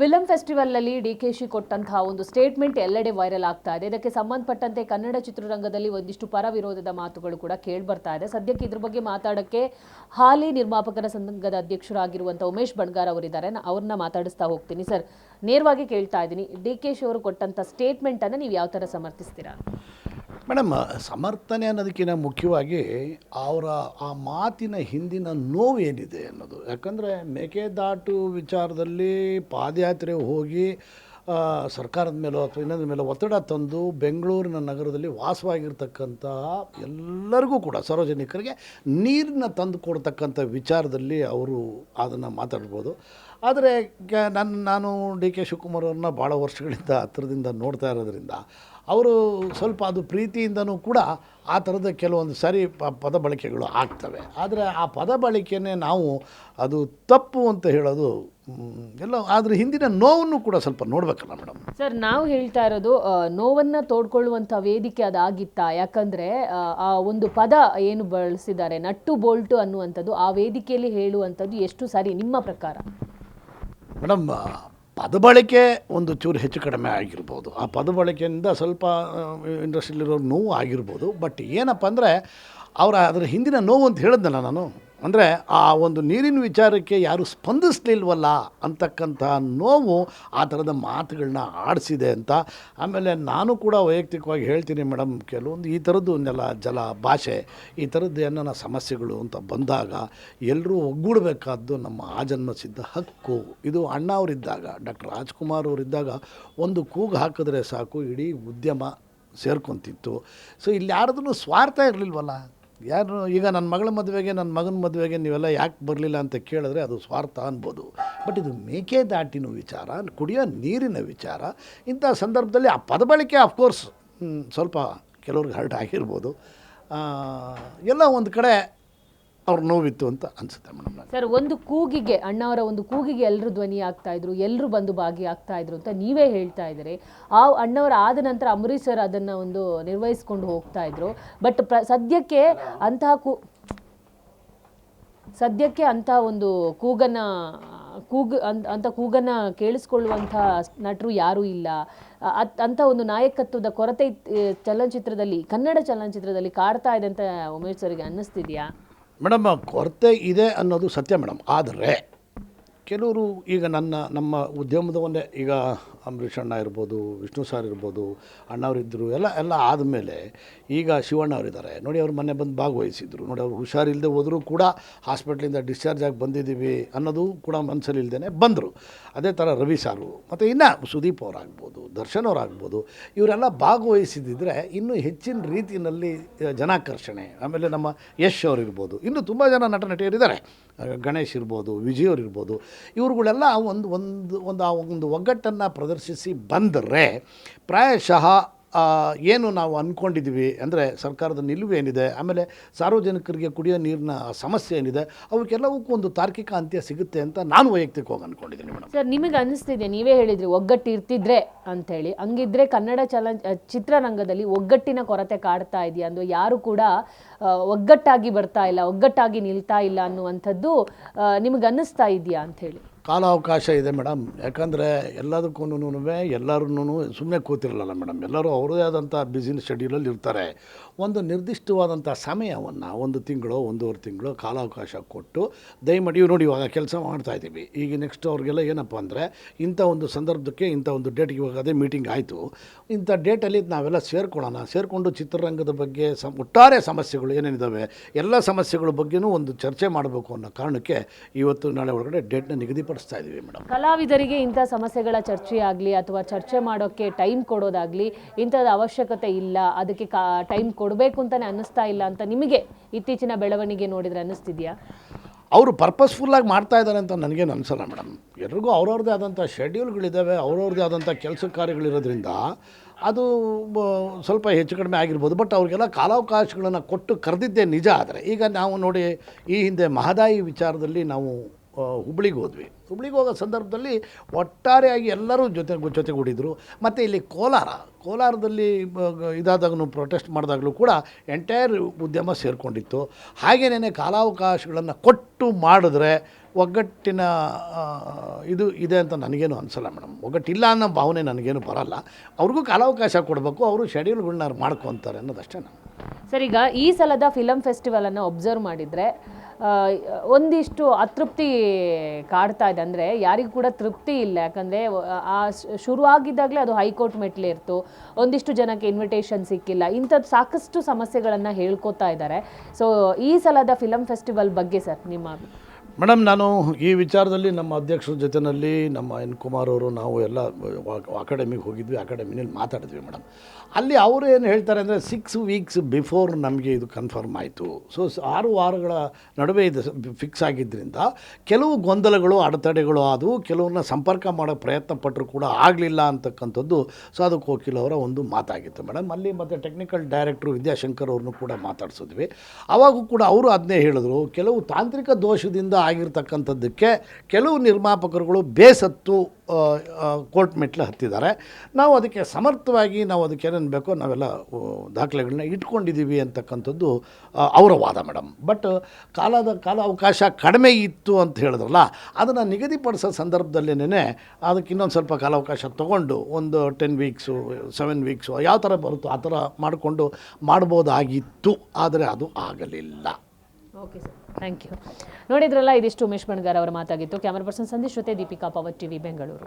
Film ಫೆಸ್ಟಿವಲ್ನಲ್ಲಿ ಡಿ.ಕೆ.ಶಿ ಕೊಟ್ಟಂತಹ ಒಂದು statement ಎಲ್ಲೆಡೆ ವೈರಲ್ ಆಗ್ತಾ ಇದೆ. ಇದಕ್ಕೆ ಸಂಬಂಧಪಟ್ಟಂತೆ ಕನ್ನಡ ಚಿತ್ರರಂಗದಲ್ಲಿ ಒಂದಿಷ್ಟು ಪರ ವಿರೋಧದ ಮಾತುಗಳು ಕೂಡ ಕೇಳಿ ಬರ್ತಾ ಇದೆ. ಸದ್ಯಕ್ಕೆ ಇದ್ರ ಬಗ್ಗೆ ಮಾತಾಡೋಕ್ಕೆ ಹಾಲಿ ನಿರ್ಮಾಪಕರ ಸಂಘದ ಅಧ್ಯಕ್ಷರಾಗಿರುವಂಥ ಉಮೇಶ್ ಬಣಗಾರ್ ಅವರಿದ್ದಾರೆ. ಅವ್ರನ್ನ ಮಾತಾಡಿಸ್ತಾ ಹೋಗ್ತೀನಿ. ಸರ್, ನೇರವಾಗಿ ಕೇಳ್ತಾ ಇದ್ದೀನಿ, ಡಿ.ಕೆ.ಶಿ ಅವರು ಕೊಟ್ಟಂಥ ಸ್ಟೇಟ್ಮೆಂಟನ್ನು ನೀವು ಯಾವ ಥರ ಸಮರ್ಥಿಸ್ತೀರಾ? ಮೇಡಮ್, ಸಮರ್ಥನೆ ಅನ್ನೋದಕ್ಕಿಂತ ಮುಖ್ಯವಾಗಿ ಅವರ ಆ ಮಾತಿನ ಹಿಂದಿನ ನೋವು ಏನಿದೆ ಅನ್ನೋದು. ಯಾಕಂದರೆ ಮೇಕೆದಾಟು ವಿಚಾರದಲ್ಲಿ ಪಾದಯಾತ್ರೆ ಹೋಗಿ ಸರ್ಕಾರದ ಮೇಲೋ ಅಥವಾ ಇನ್ನೊಂದ್ರ ಮೇಲೆ ಒತ್ತಡ ತಂದು ಬೆಂಗಳೂರಿನ ನಗರದಲ್ಲಿ ವಾಸವಾಗಿರ್ತಕ್ಕಂಥ ಎಲ್ಲರಿಗೂ ಕೂಡ ಸಾರ್ವಜನಿಕರಿಗೆ ನೀರನ್ನ ತಂದು ಕೊಡ್ತಕ್ಕಂಥ ವಿಚಾರದಲ್ಲಿ ಅವರು ಅದನ್ನು ಮಾತಾಡ್ಬೋದು. ಆದರೆ ನಾನು ಡಿ.ಕೆ. ಶಿವಕುಮಾರ್ ಅವ್ರನ್ನ ಭಾಳ ವರ್ಷಗಳಿಂದ ಹತ್ತಿರದಿಂದ ನೋಡ್ತಾ ಇರೋದ್ರಿಂದ ಅವರು ಸ್ವಲ್ಪ ಅದು ಪ್ರೀತಿಯಿಂದನೂ ಕೂಡ ಆ ಥರದ ಕೆಲವೊಂದು ಸಾರಿ ಪದ ಬಳಕೆಗಳು ಆಗ್ತವೆ. ಆದರೆ ಆ ಪದ ಬಳಕೆಯೇ ನಾವು ಅದು ತಪ್ಪು ಅಂತ ಹೇಳೋದು ಎಲ್ಲ. ಆದರೆ ಹಿಂದಿನ ನೋವನ್ನು ಕೂಡ ಸ್ವಲ್ಪ ನೋಡಬೇಕಲ್ಲ ಮೇಡಮ್. ಸರ್, ನಾವು ಹೇಳ್ತಾ ಇರೋದು ನೋವನ್ನು ತೋಡ್ಕೊಳ್ಳುವಂಥ ವೇದಿಕೆ ಅದಾಗಿತ್ತಾ? ಯಾಕಂದರೆ ಆ ಒಂದು ಪದ ಏನು ಬಳಸಿದ್ದಾರೆ, ನಟ್ಟು ಬೋಲ್ಟು ಅನ್ನುವಂಥದ್ದು, ಆ ವೇದಿಕೆಯಲ್ಲಿ ಹೇಳುವಂಥದ್ದು ಎಷ್ಟು ಸರಿ ನಿಮ್ಮ ಪ್ರಕಾರ? ಮೇಡಮ್, ಪದ ಬಳಕೆ ಒಂದು ಚೂರು ಹೆಚ್ಚು ಕಡಿಮೆ ಆಗಿರ್ಬೋದು. ಆ ಪದ ಬಳಕೆಯಿಂದ ಸ್ವಲ್ಪ ಇಂಡಸ್ಟ್ರಿಯಲ್ಲಿರೋ ನೋವು ಆಗಿರ್ಬೋದು. ಬಟ್ ಏನಪ್ಪ ಅಂದರೆ ಅದರ ಹಿಂದಿನ ನೋವು ಅಂತ ಹೇಳಿದ್ನಲ್ಲ ನಾನು. ಅಂದರೆ ಆ ಒಂದು ನೀರಿನ ವಿಚಾರಕ್ಕೆ ಯಾರು ಸ್ಪಂದಿಸಲಿಲ್ವಲ್ಲ ಅಂತಕ್ಕಂಥ ನೋವು ಆ ಥರದ ಮಾತುಗಳನ್ನ ಆಡಿಸಿದೆ ಅಂತ. ಆಮೇಲೆ ನಾನು ಕೂಡ ವೈಯಕ್ತಿಕವಾಗಿ ಹೇಳ್ತೀನಿ ಮೇಡಮ್, ಕೆಲವೊಂದು ಈ ಥರದ್ದು ಜಲ ಭಾಷೆ ಈ ಥರದ್ದು ಏನೋ ಸಮಸ್ಯೆಗಳು ಅಂತ ಬಂದಾಗ ಎಲ್ಲರೂ ಒಗ್ಗೂಡಬೇಕಾದ್ದು ನಮ್ಮ ಆಜನ್ಮ ಸಿದ್ಧ ಹಕ್ಕು. ಇದು ಅಣ್ಣ ಅವರಿದ್ದಾಗ, ಡಾಕ್ಟರ್ ರಾಜ್ಕುಮಾರ್ ಅವರಿದ್ದಾಗ ಒಂದು ಕೂಗು ಹಾಕಿದ್ರೆ ಸಾಕು, ಇಡೀ ಉದ್ಯಮ ಸೇರ್ಕೊತಿತ್ತು. ಸೊ ಇಲ್ಲಿ ಯಾರದೂ ಸ್ವಾರ್ಥ ಇರಲಿಲ್ವಲ್ಲ. ಯಾರು ಈಗ ನನ್ನ ಮಗಳ ಮದುವೆಗೆ, ನನ್ನ ಮಗನ ಮದುವೆಗೆ ನೀವೆಲ್ಲ ಯಾಕೆ ಬರಲಿಲ್ಲ ಅಂತ ಕೇಳಿದ್ರೆ ಅದು ಸ್ವಾರ್ಥ ಅನ್ಬೋದು. ಬಟ್ ಇದು ಮೇಕೆದಾಟಿನ ವಿಚಾರ, ಕುಡಿಯೋ ನೀರಿನ ವಿಚಾರ. ಇಂಥ ಸಂದರ್ಭದಲ್ಲಿ ಆ ಪದ ಬಳಕೆ ಅಫ್ಕೋರ್ಸ್ ಸ್ವಲ್ಪ ಕೆಲವ್ರಿಗೆ ಹರ್ಟ್ ಆಗಿರ್ಬೋದು. ಎಲ್ಲ ಒಂದು ಕಡೆ ಅವ್ರ ನೋವಿತ್ತು ಅಂತ ಅನಿಸುತ್ತೆ ಮೇಡಮ್. ಸರ್, ಒಂದು ಕೂಗಿಗೆ, ಅಣ್ಣವರ ಒಂದು ಕೂಗಿಗೆ ಎಲ್ಲರೂ ಧ್ವನಿ ಆಗ್ತಾ ಇದ್ರು, ಎಲ್ಲರೂ ಬಂದು ಭಾಗಿಯಾಗ್ತಾ ಇದ್ರು ಅಂತ ನೀವೇ ಹೇಳ್ತಾ ಇದ್ದೀರಿ. ಆ ಅಣ್ಣವರ ಆದ ನಂತರ ಅಂಬರೀಶ್ ಸರ್ ಅದನ್ನು ಒಂದು ನಿರ್ವಹಿಸ್ಕೊಂಡು ಹೋಗ್ತಾ ಇದ್ರು. ಬಟ್ ಸದ್ಯಕ್ಕೆ ಅಂತಹ ಒಂದು ಕೂಗನ್ನು ಕೇಳಿಸ್ಕೊಳ್ಳುವಂಥ ನಟರು ಯಾರೂ ಇಲ್ಲ. ಅಂಥ ಒಂದು ನಾಯಕತ್ವದ ಕೊರತೆ ಚಲನಚಿತ್ರದಲ್ಲಿ, ಕನ್ನಡ ಚಲನಚಿತ್ರದಲ್ಲಿ ಕಾಡ್ತಾ ಇದೆ ಅಂತ ಉಮೇಶ್ ಸರ್ಗೆ ಅನ್ನಿಸ್ತಿದೆಯಾ? ಮೇಡಮ್, ಕೊರತೆ ಇದೆ ಅನ್ನೋದು ಸತ್ಯ ಮೇಡಮ್. ಆದರೆ ಕೆಲವರು ಈಗ ನಮ್ಮ ಉದ್ಯಮದವನ್ನೇ, ಈಗ ಅಂಬರೀಷ್ ಅಣ್ಣ ಇರ್ಬೋದು, ವಿಷ್ಣು ಸಾರ್ ಇರ್ಬೋದು, ಅಣ್ಣವರಿದ್ದರು, ಎಲ್ಲ ಆದಮೇಲೆ ಈಗ ಶಿವಣ್ಣ ಅವರಿದ್ದಾರೆ ನೋಡಿ. ಅವ್ರು ಮೊನ್ನೆ ಬಂದು ಭಾಗವಹಿಸಿದ್ರು ನೋಡಿ. ಅವ್ರು ಹುಷಾರಿಲ್ಲದೆ ಹೋದರೂ ಕೂಡ ಹಾಸ್ಪಿಟ್ಲಿಂದ ಡಿಸ್ಚಾರ್ಜ್ ಆಗಿ ಬಂದಿದ್ದೀವಿ ಅನ್ನೋದು ಕೂಡ ಮನಸ್ಸಲ್ಲಿ ಇಲ್ಲದೇ ಬಂದರು. ಅದೇ ಥರ ರವಿ ಸಾರು ಮತ್ತು ಇನ್ನು ಸುದೀಪ್ ಅವರಾಗ್ಬೋದು, ದರ್ಶನ್ ಅವರಾಗ್ಬೋದು, ಇವರೆಲ್ಲ ಭಾಗವಹಿಸಿದ್ದಿದ್ರೆ ಇನ್ನೂ ಹೆಚ್ಚಿನ ರೀತಿಯಲ್ಲಿ ಜನಾಕರ್ಷಣೆ. ಆಮೇಲೆ ನಮ್ಮ ಯಶ್ ಅವರಿರ್ಬೋದು, ಇನ್ನೂ ತುಂಬ ಜನ ನಟಿಯರಿದ್ದಾರೆ, ಗಣೇಶ್ ಇರ್ಬೋದು, ವಿಜಯ್ ಅವರಿರ್ಬೋದು. ಇವ್ರುಗಳೆಲ್ಲ ಒಂದು ಒಗ್ಗಟ್ಟನ್ನು ಪ್ರದರ್ಶಿಸಿ ಬಂದರೆ ಪ್ರಾಯಶಃ ಏನು ನಾವು ಅಂದ್ಕೊಂಡಿದ್ದೀವಿ ಅಂದರೆ ಸರ್ಕಾರದ ನಿಲುವು ಏನಿದೆ, ಆಮೇಲೆ ಸಾರ್ವಜನಿಕರಿಗೆ ಕುಡಿಯೋ ನೀರಿನ ಸಮಸ್ಯೆ ಏನಿದೆ, ಅವಕ್ಕೆಲ್ಲವಕ್ಕೂ ಒಂದು ತಾರ್ಕಿಕ ಅಂತ್ಯ ಸಿಗುತ್ತೆ ಅಂತ ನಾನು ವೈಯಕ್ತಿಕವಾಗಿ ಅಂದ್ಕೊಂಡಿದ್ದೀನಿ ಮೇಡಮ್. ಸರ್, ನಿಮಗೆ ಅನ್ನಿಸ್ತಿದೆ, ನೀವೇ ಹೇಳಿದ್ರಿ ಒಗ್ಗಟ್ಟು ಇರ್ತಿದ್ರೆ ಅಂಥೇಳಿ. ಹಂಗಿದ್ರೆ ಕನ್ನಡ ಚಿತ್ರರಂಗದಲ್ಲಿ ಒಗ್ಗಟ್ಟಿನ ಕೊರತೆ ಕಾಡ್ತಾ ಇದೆಯಾ? ಅಂದರೆ ಯಾರು ಕೂಡ ಒಗ್ಗಟ್ಟಾಗಿ ಬರ್ತಾ ಇಲ್ಲ, ಒಗ್ಗಟ್ಟಾಗಿ ನಿಲ್ತಾ ಇಲ್ಲ ಅನ್ನುವಂಥದ್ದು ನಿಮಗೆ ಅನ್ನಿಸ್ತಾ ಇದೆಯಾ ಅಂಥೇಳಿ? ಕಾಲಾವಕಾಶ ಇದೆ ಮೇಡಮ್. ಯಾಕಂದರೆ ಎಲ್ಲದಕ್ಕೂ ಎಲ್ಲರೂ ಸುಮ್ಮನೆ ಕೂತಿರಲ್ಲ ಮೇಡಮ್. ಎಲ್ಲರೂ ಅವರದೇ ಆದಂಥ ಬಿಸಿನೆಸ್ ಶೆಡ್ಯೂಲಲ್ಲಿ ಇರ್ತಾರೆ. ಒಂದು ನಿರ್ದಿಷ್ಟವಾದಂಥ ಸಮಯವನ್ನು, 1 ತಿಂಗಳು 1.5 ತಿಂಗಳು ಕಾಲಾವಕಾಶ ಕೊಟ್ಟು ದಯಮಾಡಿ ನೋಡಿ ಇವಾಗ ಕೆಲಸ ಮಾಡ್ತಾಯಿದ್ದೀವಿ. ಈಗ ನೆಕ್ಸ್ಟ್ ಅವ್ರಿಗೆಲ್ಲ ಏನಪ್ಪ ಅಂದರೆ ಇಂಥ ಒಂದು ಸಂದರ್ಭಕ್ಕೆ, ಇಂಥ ಒಂದು ಡೇಟ್ಗೆ, ಇವಾಗ ಅದೇ ಮೀಟಿಂಗ್ ಆಯಿತು, ಇಂಥ ಡೇಟಲ್ಲಿ ನಾವೆಲ್ಲ ಸೇರಿಕೊಂಡು ಚಿತ್ರರಂಗದ ಬಗ್ಗೆ ಒಟ್ಟಾರೆ ಸಮಸ್ಯೆಗಳು ಏನೇನಿದ್ದಾವೆ ಎಲ್ಲ ಸಮಸ್ಯೆಗಳ ಬಗ್ಗೆನೂ ಒಂದು ಚರ್ಚೆ ಮಾಡಬೇಕು ಅನ್ನೋ ಕಾರಣಕ್ಕೆ ಇವತ್ತು ನಾಳೆ ಒಳಗಡೆ ಡೇಟ್ನ ನಿಗದಿಪಡಿಸ್ತಾ ಇದ್ದೀವಿ ಮೇಡಮ್. ಕಲಾವಿದರಿಗೆ ಇಂಥ ಸಮಸ್ಯೆಗಳ ಚರ್ಚೆ ಆಗಲಿ ಅಥವಾ ಚರ್ಚೆ ಮಾಡೋಕ್ಕೆ ಟೈಮ್ ಕೊಡೋದಾಗಲಿ ಇಂಥದ್ದು ಅವಶ್ಯಕತೆ ಇಲ್ಲ, ಅದಕ್ಕೆ ಟೈಮ್ ಕೊಡಬೇಕು ಅಂತಲೇ ಅನ್ನಿಸ್ತಾ ಇಲ್ಲ ಅಂತ ನಿಮಗೆ ಇತ್ತೀಚಿನ ಬೆಳವಣಿಗೆ ನೋಡಿದರೆ ಅನ್ನಿಸ್ತಿದೆಯಾ? ಅವರು ಪರ್ಪಸ್ಫುಲ್ಲಾಗಿ ಮಾಡ್ತಾ ಇದ್ದಾರೆ ಅಂತ ನನಗೇನು ಅನಿಸಲ್ಲ ಮೇಡಮ್. ಎಲ್ರಿಗೂ ಅವ್ರವ್ರದ್ದೇ ಆದಂಥ ಶೆಡ್ಯೂಲ್ಗಳಿದ್ದಾವೆ, ಅವ್ರವ್ರದ್ದೇ ಆದಂಥ ಕೆಲಸ ಕಾರ್ಯಗಳಿರೋದ್ರಿಂದ ಅದು ಸ್ವಲ್ಪ ಹೆಚ್ಚು ಕಡಿಮೆ ಆಗಿರ್ಬೋದು. ಬಟ್ ಅವ್ರಿಗೆಲ್ಲ ಕಾಲಾವಕಾಶಗಳನ್ನು ಕೊಟ್ಟು ಕರೆದಿದ್ದೇ ನಿಜ. ಆದರೆ ಈಗ ನಾವು ನೋಡಿ, ಈ ಹಿಂದೆ ಮಹದಾಯಿ ವಿಚಾರದಲ್ಲಿ ನಾವು ಹುಬ್ಳಿಗೆ ಹೋದ್ವಿ. ಹುಬ್ಳಿಗೆ ಹೋಗೋ ಸಂದರ್ಭದಲ್ಲಿ ಒಟ್ಟಾರೆಯಾಗಿ ಎಲ್ಲರೂ ಜೊತೆಗೂಡಿದ್ರು. ಮತ್ತು ಇಲ್ಲಿ ಕೋಲಾರದಲ್ಲಿ ಇದಾದಾಗೂ ಪ್ರೊಟೆಸ್ಟ್ ಮಾಡಿದಾಗಲೂ ಕೂಡ ಎಂಟೈರ್ ಉದ್ಯಮ ಸೇರಿಕೊಂಡಿತ್ತು. ಹಾಗೇನೇ ಕಾಲಾವಕಾಶಗಳನ್ನು ಕೊಟ್ಟು ಮಾಡಿದ್ರೆ ಒಗ್ಗಟ್ಟಿನ ಇದು ಇದೆ ಅಂತ ನನಗೇನು ಅನಿಸಲ್ಲ ಮೇಡಮ್. ಒಗ್ಗಟ್ಟಿಲ್ಲ ಅನ್ನೋ ಭಾವನೆ ನನಗೇನು ಬರಲ್ಲ. ಅವ್ರಿಗೂ ಕಾಲಾವಕಾಶ ಕೊಡಬೇಕು, ಅವರು ಶೆಡ್ಯೂಲ್ಗಳನ್ನ ಮಾಡ್ಕೊತಾರೆ ಅನ್ನೋದಷ್ಟೇ ನಾನು. ಸರ್, ಈಗ ಈ ಸಲದ ಫಿಲಮ್ ಫೆಸ್ಟಿವಲನ್ನು ಒಬ್ಸರ್ವ್ ಮಾಡಿದರೆ ಒಂದಿಷ್ಟು ಅತೃಪ್ತಿ ಕಾಡ್ತಾ ಇದೆ. ಅಂದರೆ ಯಾರಿಗೂ ಕೂಡ ತೃಪ್ತಿ ಇಲ್ಲ. ಯಾಕಂದರೆ ಶುರುವಾಗಿದ್ದಾಗಲೇ ಅದು ಹೈಕೋರ್ಟ್ ಮೆಟ್ಲೇ ಇರ್ತು, ಒಂದಿಷ್ಟು ಜನಕ್ಕೆ ಇನ್ವಿಟೇಷನ್ ಸಿಕ್ಕಿಲ್ಲ, ಇಂಥದ್ದು ಸಾಕಷ್ಟು ಸಮಸ್ಯೆಗಳನ್ನು ಹೇಳ್ಕೊತಾ ಇದ್ದಾರೆ. ಸೊ ಈ ಸಲದ ಫಿಲಮ್ ಫೆಸ್ಟಿವಲ್ ಬಗ್ಗೆ ಸರ್ ನಿಮ್ಮ ಮೇಡಮ್, ನಾನು ಈ ವಿಚಾರದಲ್ಲಿ ನಮ್ಮ ಅಧ್ಯಕ್ಷರ ಜೊತೆಯಲ್ಲಿ ನಮ್ಮ ಎನ್ ಕುಮಾರ್ ಅವರು ನಾವು ಎಲ್ಲ ಅಕಾಡೆಮಿಗೆ ಹೋಗಿದ್ವಿ. ಅಕಾಡೆಮಿನಲ್ಲಿ ಮಾತಾಡಿದ್ವಿ ಮೇಡಮ್. ಅಲ್ಲಿ ಅವರು ಏನು ಹೇಳ್ತಾರೆ ಅಂದರೆ 6 ವೀಕ್ಸ್ ಬಿಫೋರ್ ನಮಗೆ ಇದು ಕನ್ಫರ್ಮ್ ಆಯಿತು. ಸೊ 6 ವಾರಗಳ ನಡುವೆ ಇದು ಫಿಕ್ಸ್ ಆಗಿದ್ದರಿಂದ ಕೆಲವು ಗೊಂದಲಗಳು, ಅಡೆತಡೆಗಳು ಆದವು. ಕೆಲವ್ರನ್ನ ಸಂಪರ್ಕ ಮಾಡೋ ಪ್ರಯತ್ನ ಪಟ್ಟರು ಕೂಡ ಆಗಲಿಲ್ಲ ಅಂತಕ್ಕಂಥದ್ದು ಸಾಧು ಕೋಕಿಲ್ ಅವರ ಒಂದು ಮಾತಾಗಿತ್ತು ಮೇಡಮ್. ಅಲ್ಲಿ ಮತ್ತು ಟೆಕ್ನಿಕಲ್ ಡೈರೆಕ್ಟ್ರು ವಿದ್ಯಾಶಂಕರ್ ಅವ್ರನ್ನೂ ಕೂಡ ಮಾತಾಡಿಸಿದ್ವಿ. ಆವಾಗೂ ಕೂಡ ಅವರು ಅದನ್ನೇ ಹೇಳಿದ್ರು, ಕೆಲವು ತಾಂತ್ರಿಕ ದೋಷದಿಂದ ಆಗಿರ್ತಕ್ಕಂಥದ್ದಕ್ಕೆ ಕೆಲವು ನಿರ್ಮಾಪಕರುಗಳು ಬೇಸತ್ತು ಕೋರ್ಟ್ ಮೆಟ್ಲು ಹತ್ತಿದ್ದಾರೆ. ನಾವು ಅದಕ್ಕೆ ಸಮರ್ಥವಾಗಿ ನಾವು ಅದಕ್ಕೆ ಏನೇನು ಬೇಕೋ ನಾವೆಲ್ಲ ದಾಖಲೆಗಳನ್ನ ಇಟ್ಕೊಂಡಿದ್ದೀವಿ ಅಂತಕ್ಕಂಥದ್ದು ಅವರ ವಾದ ಮೇಡಮ್. ಬಟ್ ಕಾಲಾವಕಾಶ ಕಡಿಮೆ ಇತ್ತು ಅಂತ ಹೇಳಿದ್ರಲ್ಲ, ಅದನ್ನು ನಿಗದಿಪಡಿಸೋ ಸಂದರ್ಭದಲ್ಲೇನೆ ಅದಕ್ಕೆ ಇನ್ನೊಂದು ಸ್ವಲ್ಪ ಕಾಲಾವಕಾಶ ತೊಗೊಂಡು ಒಂದು 10 ವೀಕ್ಸು 7 ವೀಕ್ಸು ಯಾವ ಥರ ಬರುತ್ತೋ ಆ ಥರ ಮಾಡಿಕೊಂಡು ಮಾಡ್ಬೋದಾಗಿತ್ತು. ಆದರೆ ಅದು ಆಗಲಿಲ್ಲ. Okay sir, thank you. ನೋಡಿದ್ರಲ್ಲ, ಇದಿಷ್ಟು ಉಮೇಶ್ ಬಣ್ಗಾರ್ ಅವರ ಮಾತಾಗಿತ್ತು. ಕ್ಯಾಮರಾ ಪರ್ಸನ್ ಸಂದೇಶ್ ಜೊತೆ ದೀಪಿಕಾ, ಪವರ್ ಟಿವಿ, ಬೆಂಗಳೂರು.